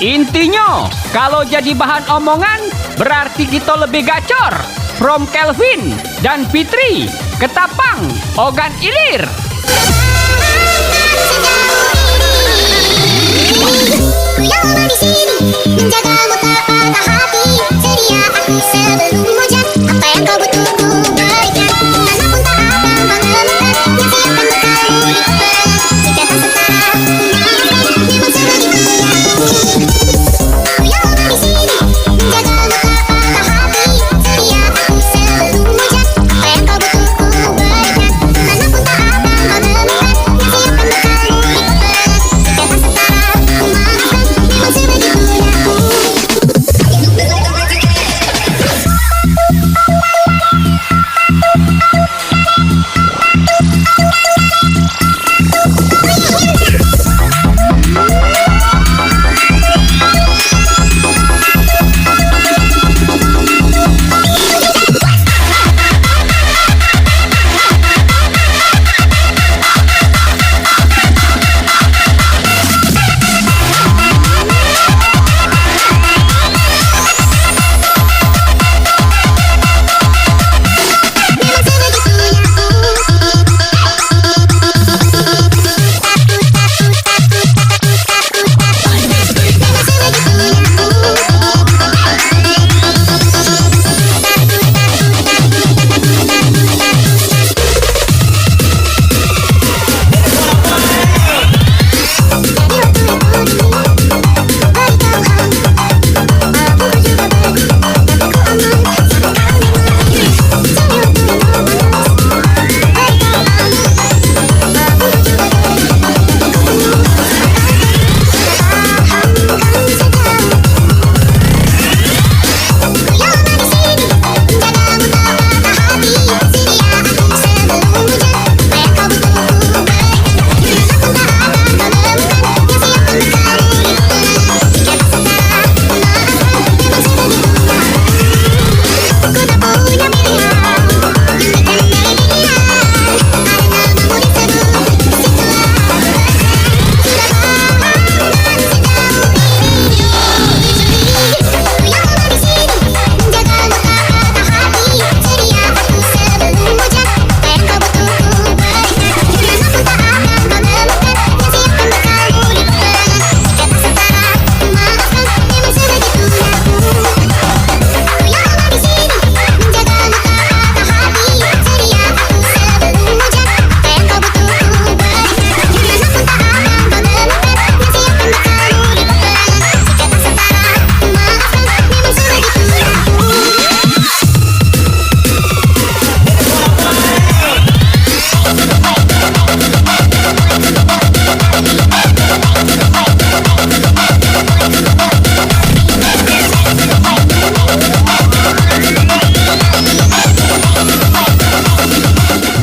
Intinya, kalau jadi bahan omongan, berarti kita lebih gacor. From Kelvin dan Fitri, Ketapang, Ogan Ilir. Ku yang di sini menjagamu tak patah hati. Sedia aku sebelum hujan. Apa yang kau butuh ku berikan. Manapun tak akan mengeluhkan. Yang siapkan bekal di pelan. Jika tak setara, memang sudah dipunyai. Ku yang di sini menjagamu tak patah hati. Sedia aku sebelum hujan. Apa yang kau butuh ku berikan. Manapun tak akan mengeluhkan. Yang siapkan bekal di pelan. Jika tak setara, memang sudah dipunyai.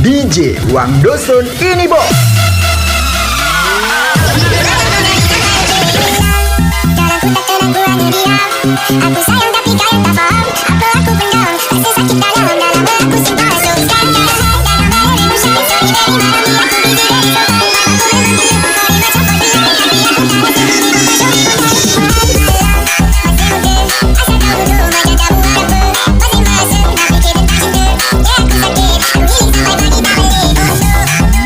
DJ Wang Dosun ini bos. Aku sayang tapi kalian tak paham. Apa aku pendam, rasa sakit dalam aku simpan rasul. Sekarang dalam dirimu syahid. Sorry dari malam ini aku biji dari sopan. Aku memang tidak sorry macam kau tidak. Tapi aku tak boleh masih mungkin asal kau duduk menjaga buah aku.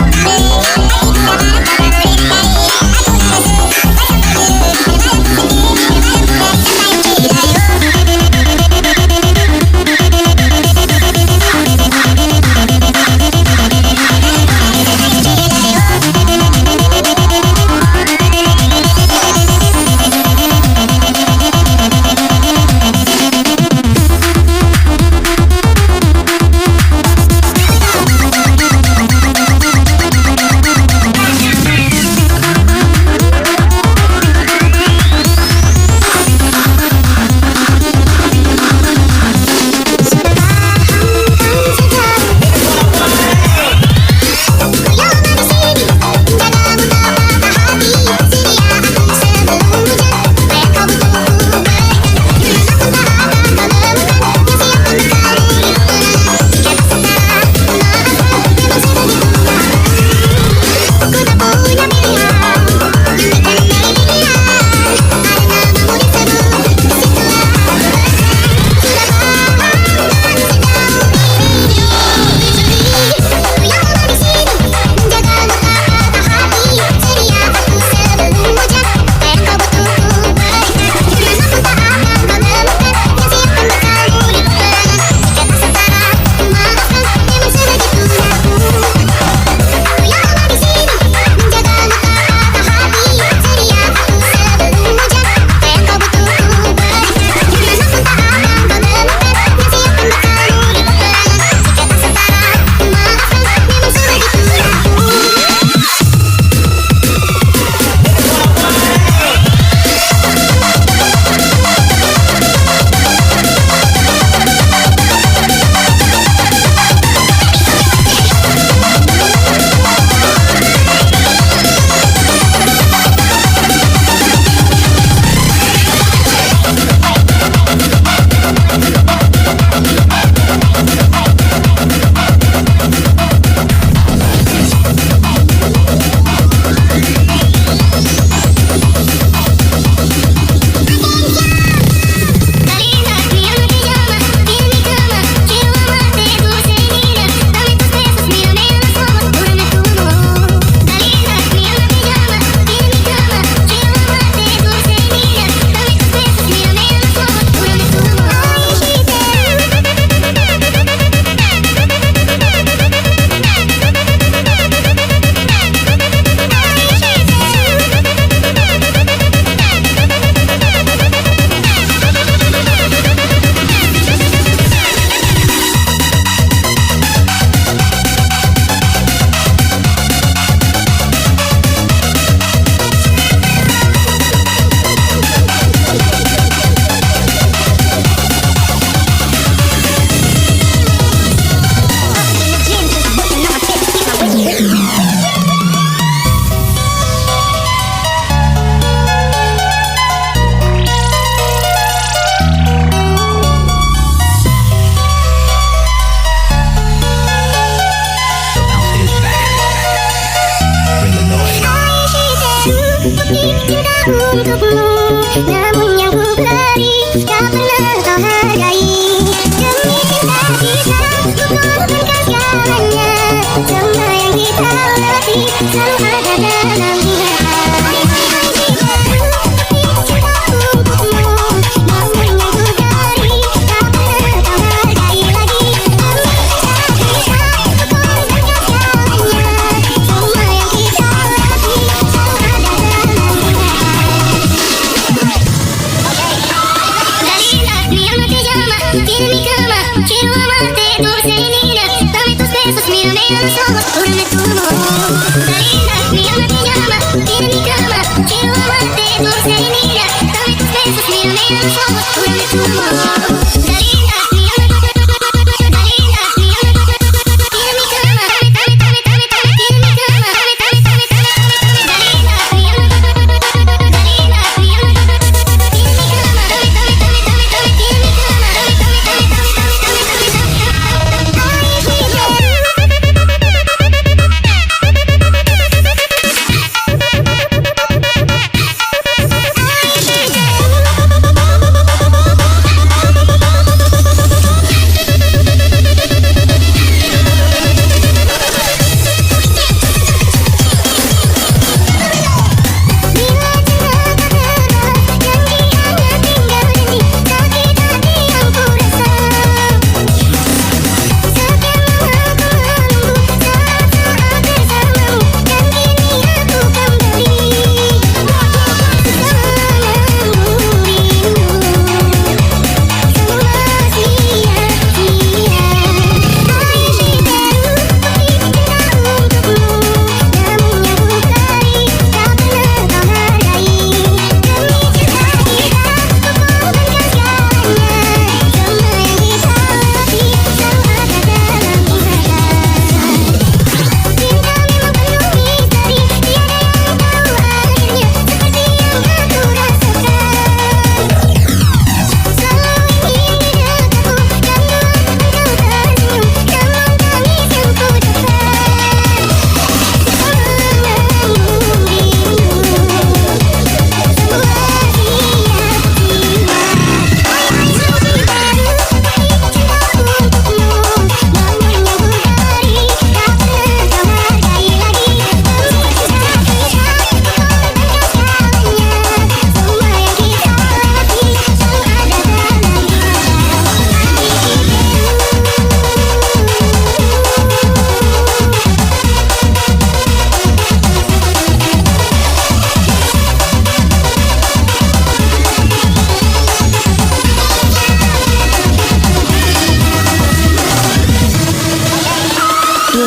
Masih masuk tak fikir tentang cinta. Ya aku sakit, aku healing sampai pagi tak boleh. untukmu, namun yang ku beri tak pernah kau hargai. Demi cinta kita, ku korbankan segalanya. Semua yang kita latih selalu ada dalam hati. Cinta untukmu, namun yang ku beri tak pernah kau hargai lagi. Demi cinta kita, ku korbankan segalanya. Semua yang kita latih selalu ada dalam hati. Dalina, mi alma te llama, tiene mi cama, quiero amarte dulce y niña. Dame tus besos, mírame a los ojos, júrame tu amor. Dalina, mi alma te llama, tiene mi cama, quiero amarte dulce y niña. Dame tus besos, mírame a los ojos, júrame tu amor. Dalina, mi alma, Dalina, mi alma, tiene mi cama, tiene mi cama, Dalina, mi alma, Dalina, mi alma, tiene mi cama,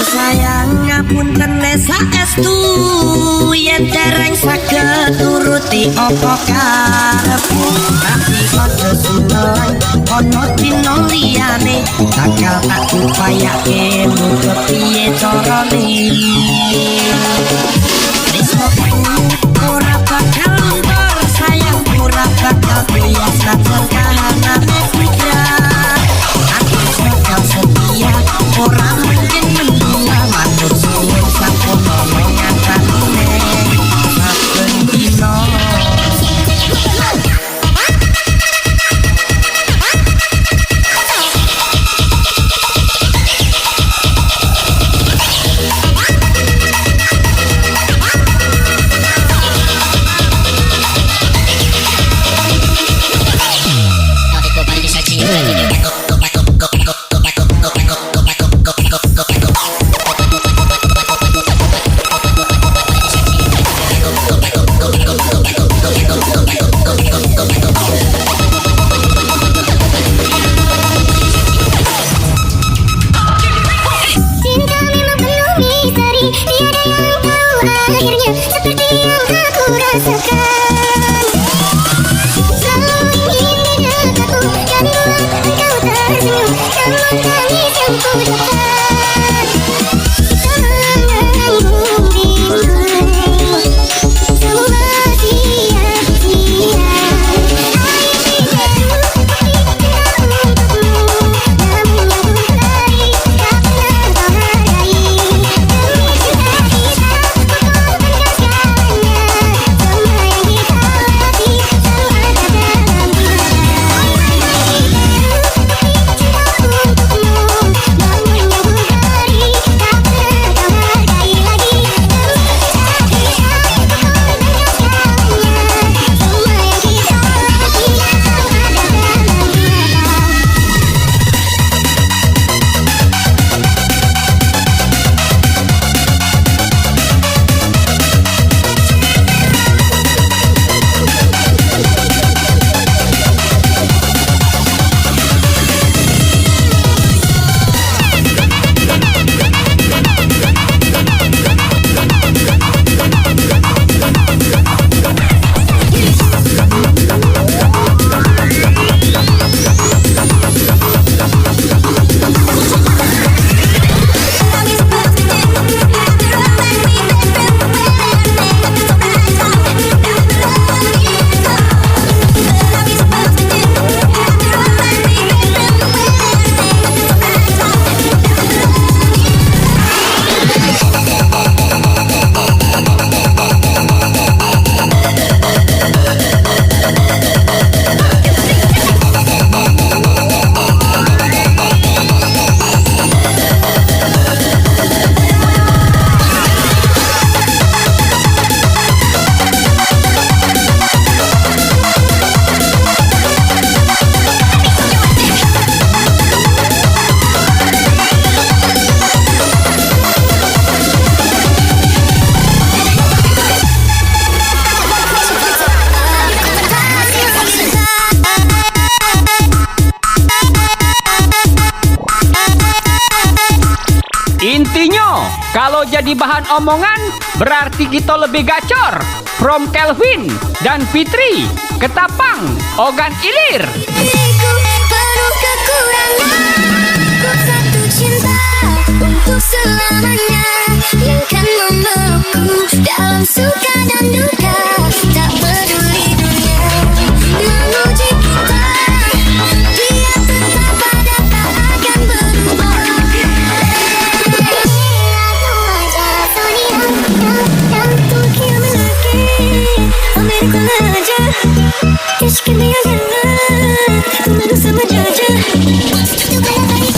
sayang ngapunten saestu yen dereng saged turuti apa karepku tapi aja suneng ana dina liyane bakal tak upayake nutup piye carane ora bakal mundur sayang ora bakal bias najan kahanane pikiran aku bakal setia ora mungkin matur suwun sampun omongan kanune saben dina Intinya, kalau jadi bahan omongan, berarti kita lebih gacor. From Kelvin dan Fitri, Ketapang, Ogan Ilir. Diriku penuh kekurangan, ku satu cinta untuk selamanya, yang kan memelukku dalam suka dan duka. Tak peduli dunia memuji kita, dia tetap ada, tak akan berubah. Aku aja Sonia, yang untuk yang melaki, Amerika aja, kasihkan dia jangan, ku malu sama jaja. Itu kalau tadi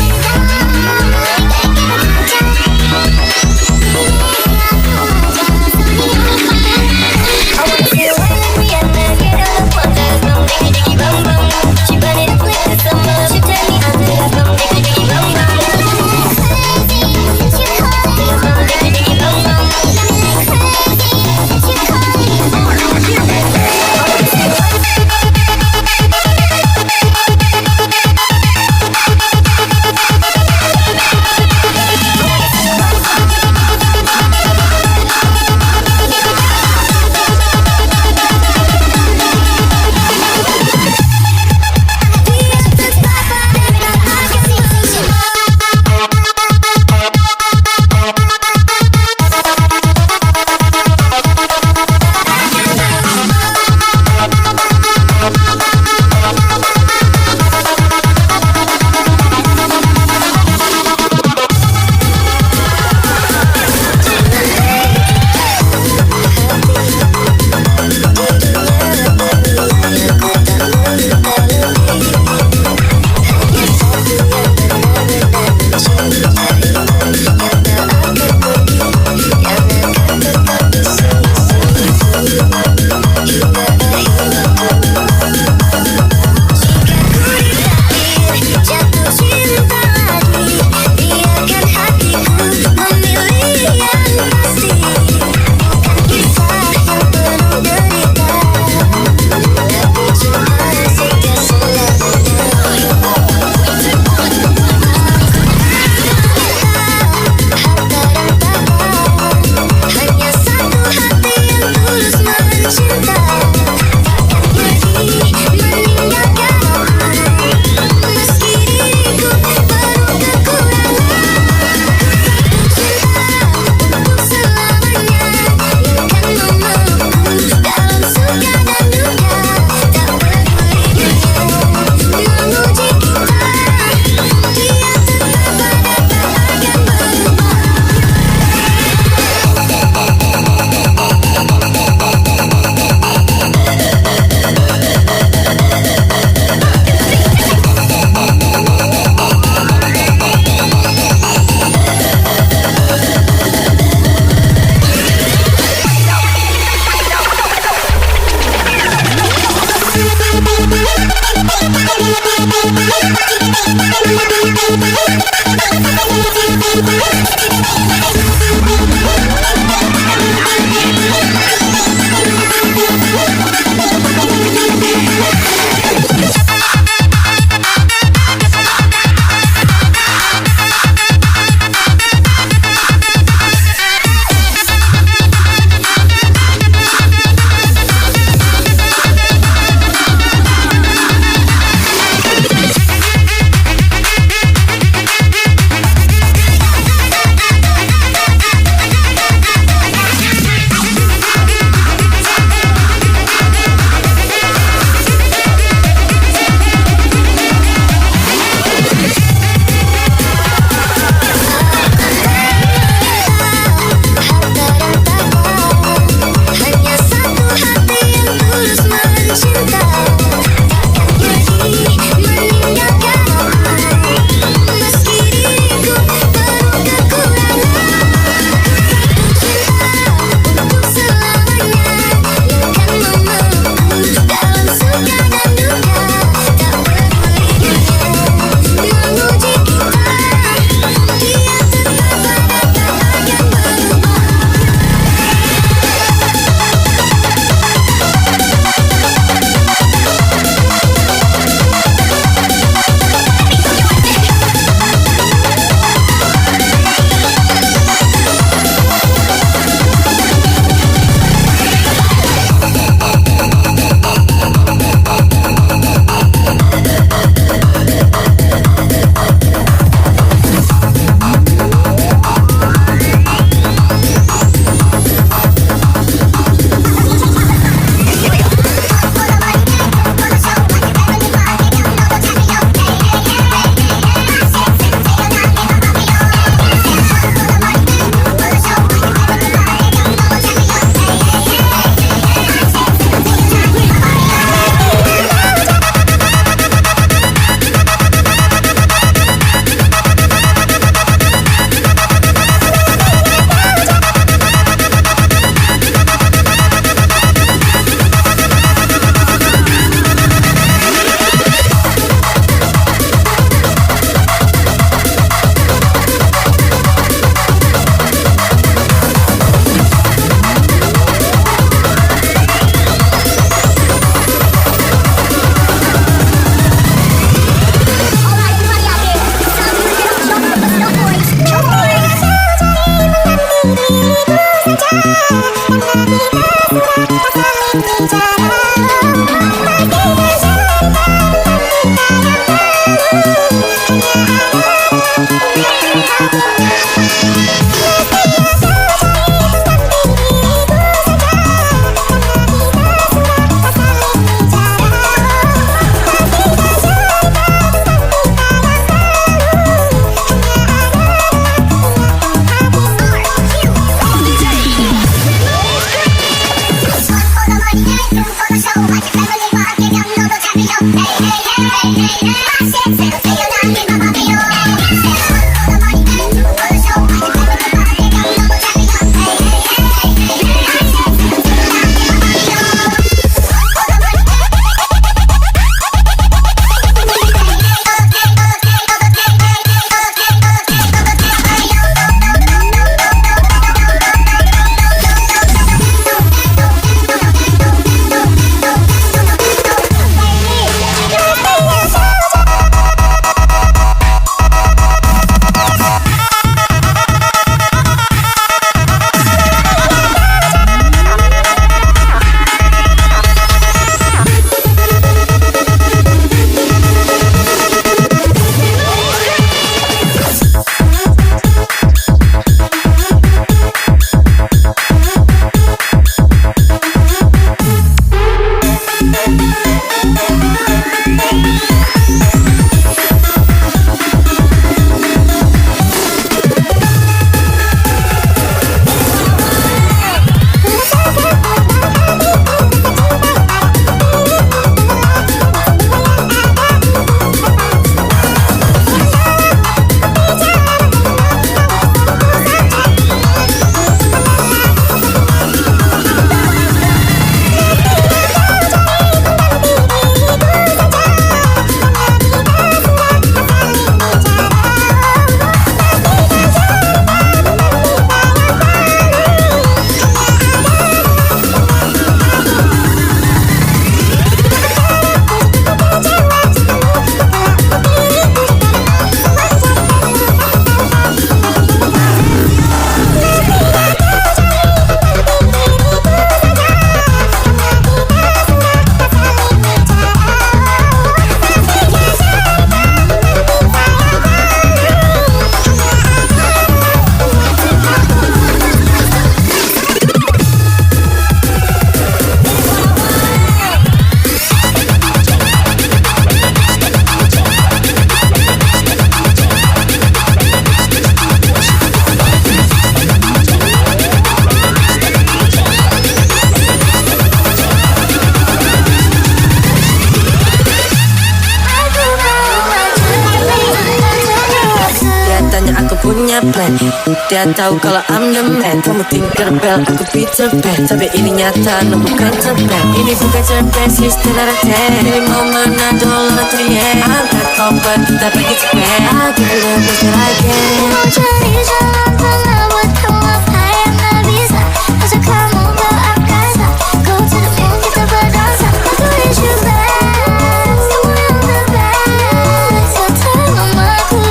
Dia tahu kalau I'm the man. Kamu Tinkerbell, aku Peter Pan. Tapi ini nyata, no bukan cerpen. Ini bukan cerpen, sister Rete. Pilih mau mana dolar atau yen. Angkat koper, kita pergi cepet. I get a little bit that I can. Mau cari jalan tengah buat kamu apa yang gak bisa. Ajak kamu ke angkasa. Go to the moon, kita berdansa. Aku is your best, kamu yang the best. Kata mamaku,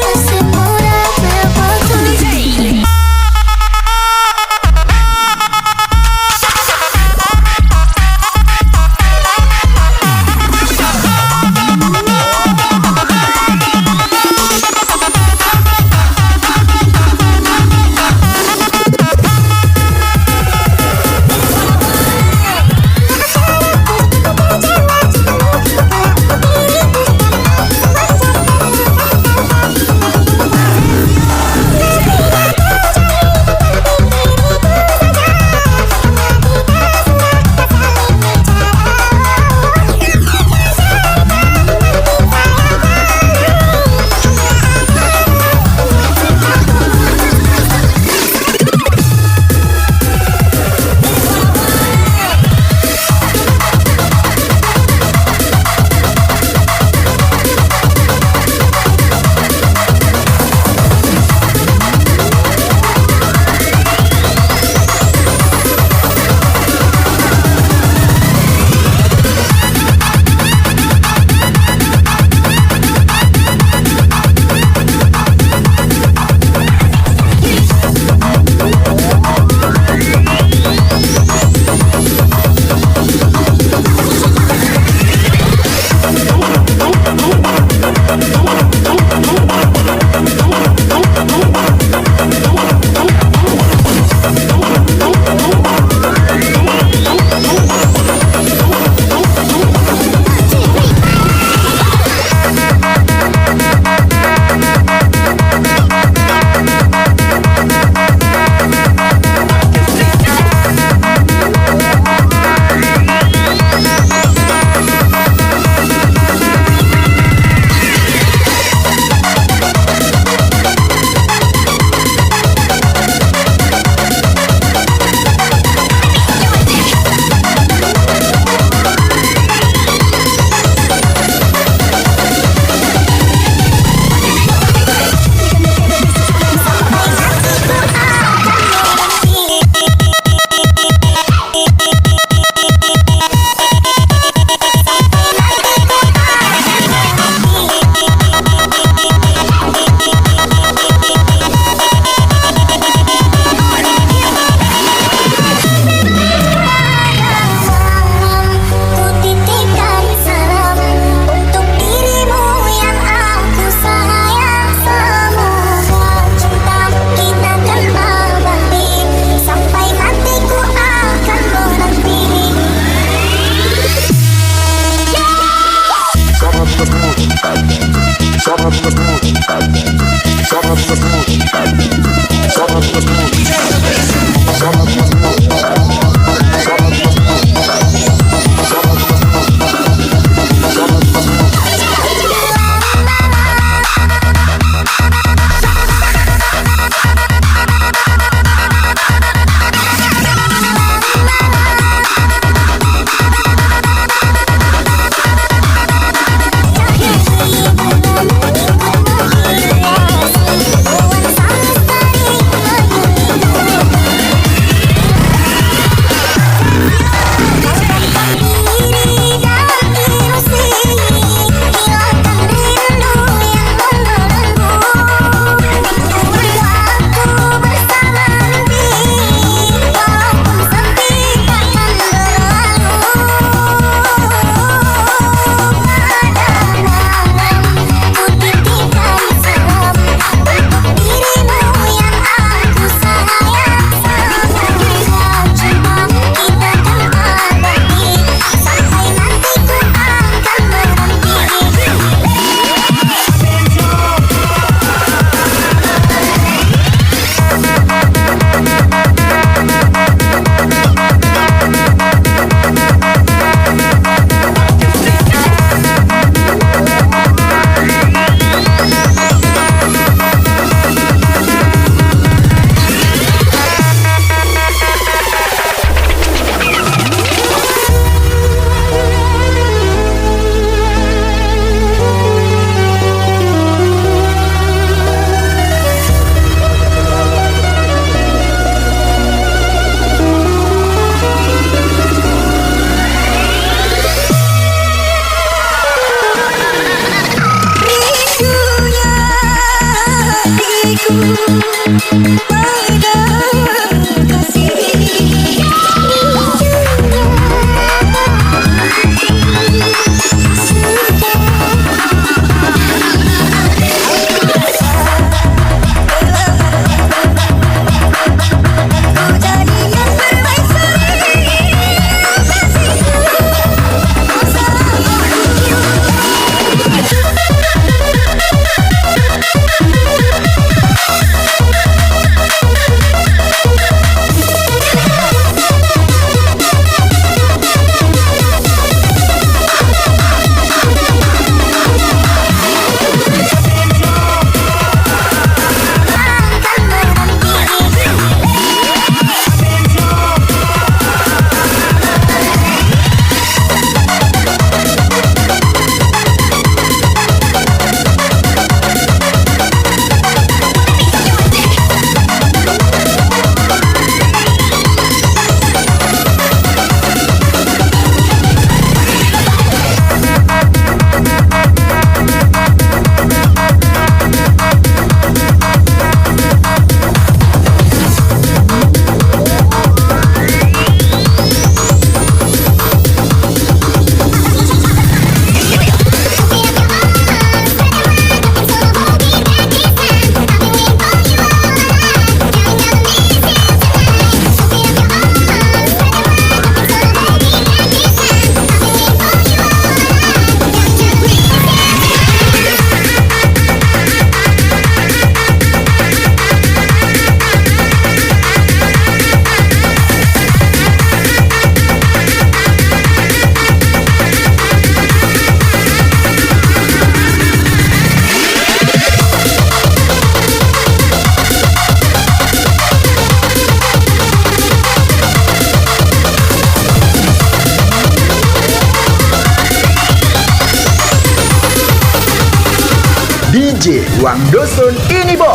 masih muda banyak waktu. DJ Wang Dosun ini Bo.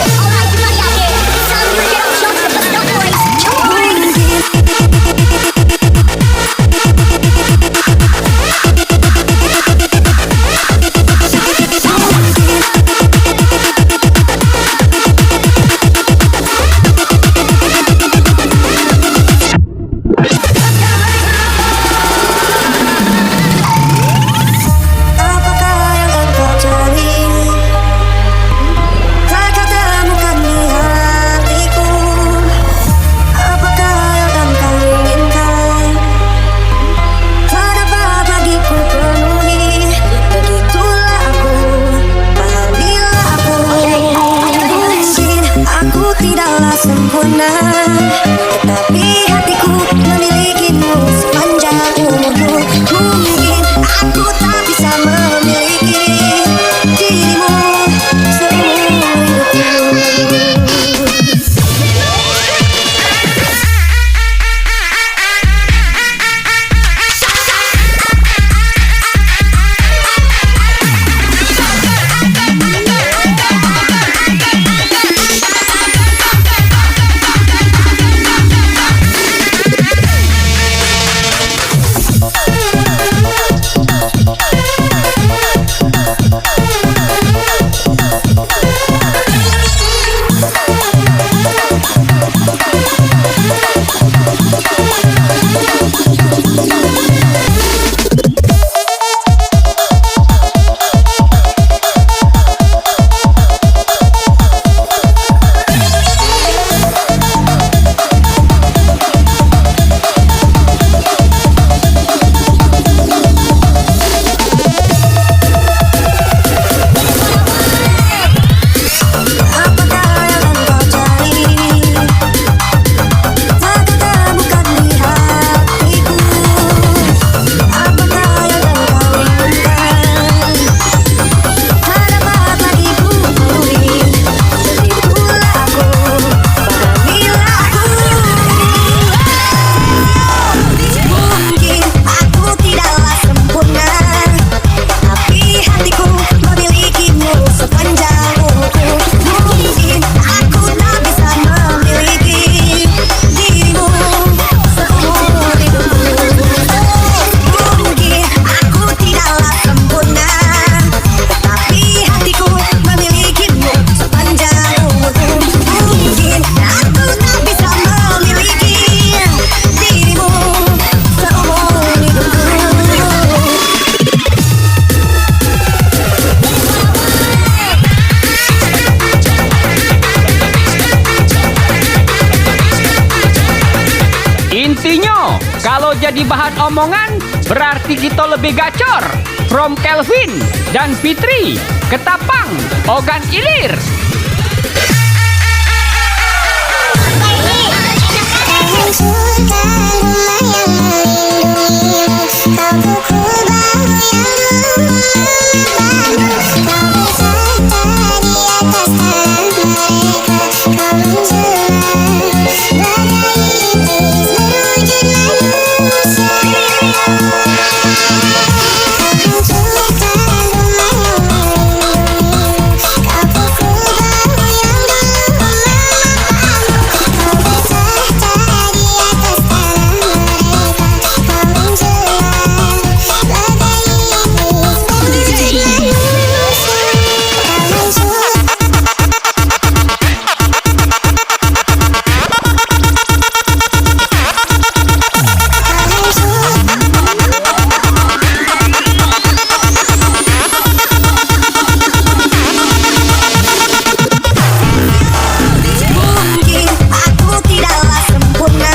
Sempurna, tetapi hatiku memilikimu sepanjang umurku. Mungkin aku tak bisa memiliki dirimu seumur hidupku. Intinya, kalau jadi bahan omongan, berarti kita lebih gacor. From Kelvin dan Fitri, Ketapang, Ogan Ilir. Hancurkan rumah yang melindungimu. Kau pukul batu yang dulu membantu. Kau bertata di atas tanah mereka. Kau menjual bagai iblis berwujud manusia. Kau hancurkan rumah yang melindungimu. Kau pukul batu yang dulu membantu. Kau bertata di atas tanah mereka. Kau menjual bagai iblis berwujud manusia. Kau menjual. Mungkin aku tidaklah sempurna,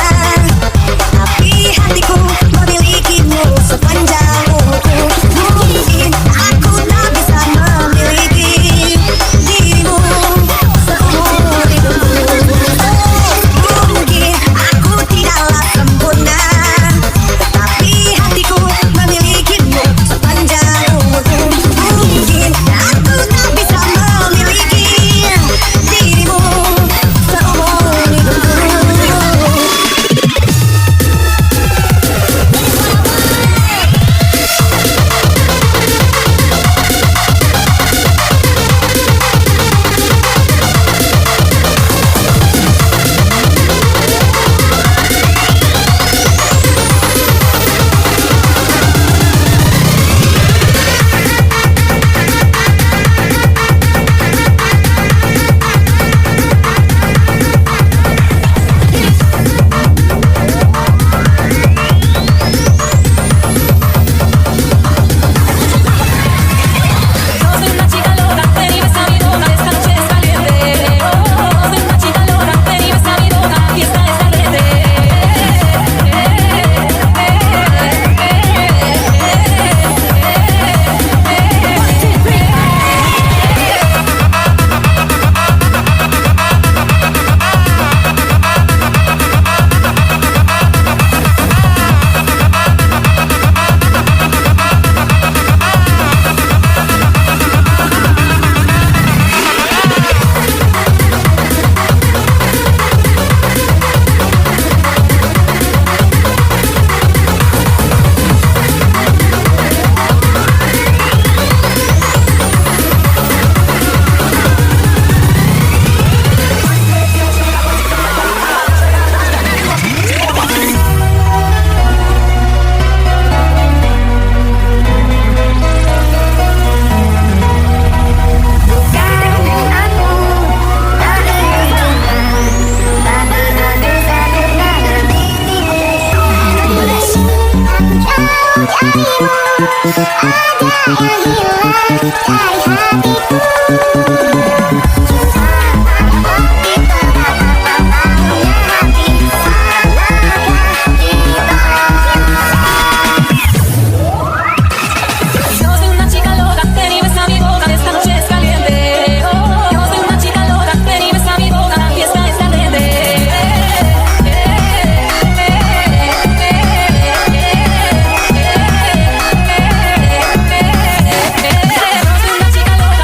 tapi hatiku memilikimu sepanjang umurku. Mungkin aku tak bisa memiliki dirimu seumur hidupku. Mungkin aku tidaklah sempurna, tapi hatiku memilikimu sepanjang umurku. Mungkin aku tak bisa memiliki dirimu seumur hidupku. Yo soy una chica loca, ven y besa mi boca, esta noche es caliente. Yo soy una chica loca, ven y besa mi boca, la fiesta es caliente. Yo soy una chica loca, ven y besa mi boca, esta noche es caliente. Yo soy una chica loca, ven y besa mi boca, la fiesta es caliente. Yo soy una chica loca.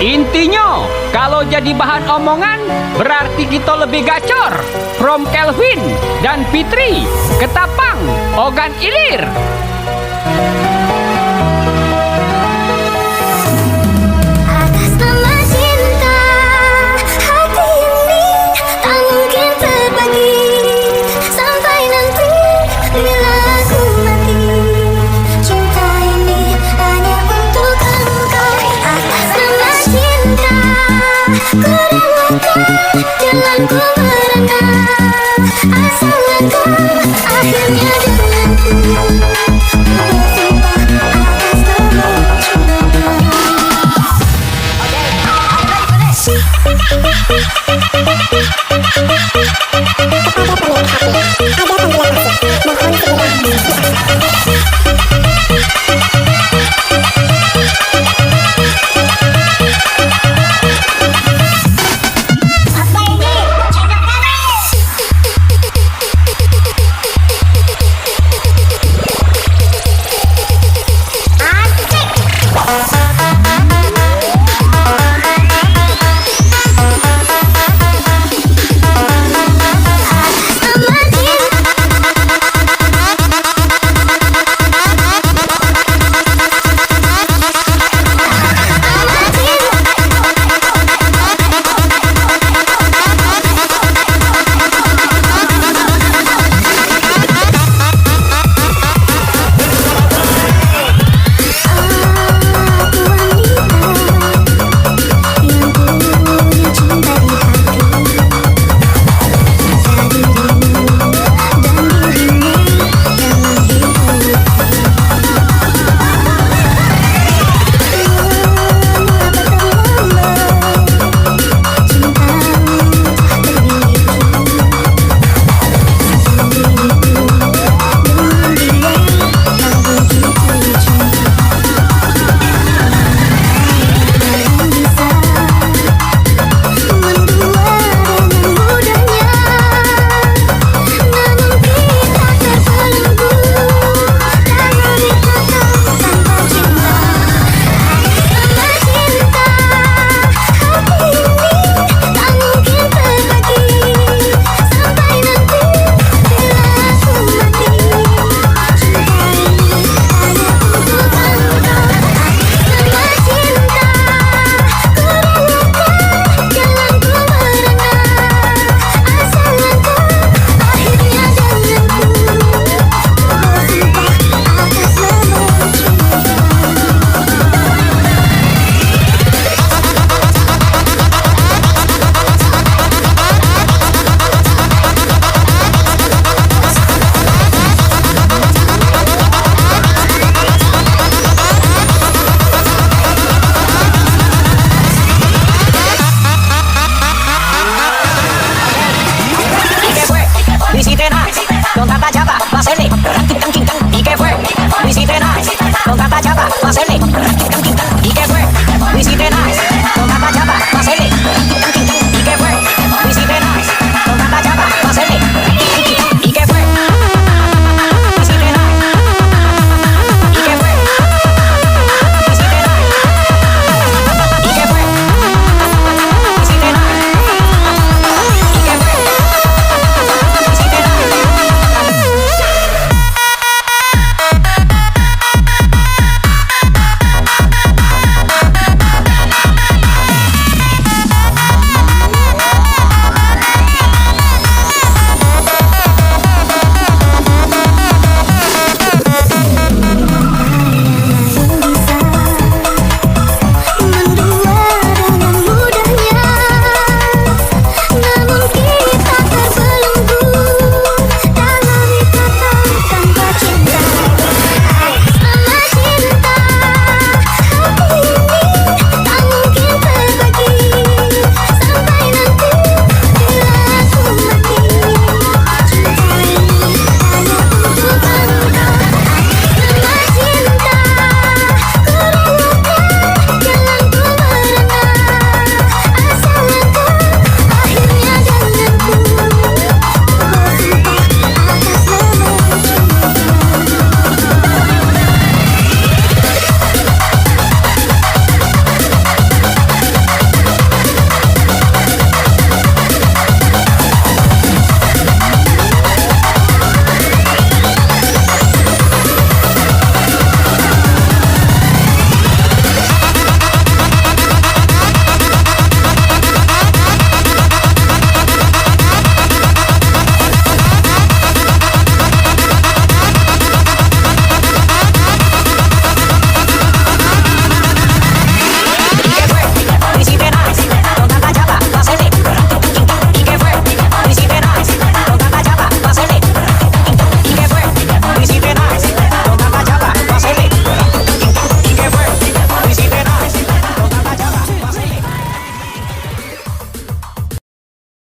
Intinya, kalau jadi bahan omongan, berarti kita lebih gacor. From Kelvin dan Fitri, Ketapang, Ogan Ilir. Atas nama cinta, hati ini tak mungkin terbagi. Sampai nanti bila aku mati, cinta ini hanya untuk engkau. Atas nama cinta, ku relakan jalanku merangkak. Asal engkau akhirnya denganku, ku bersumpah atas nama cinta. Apa ini? Enak Sony.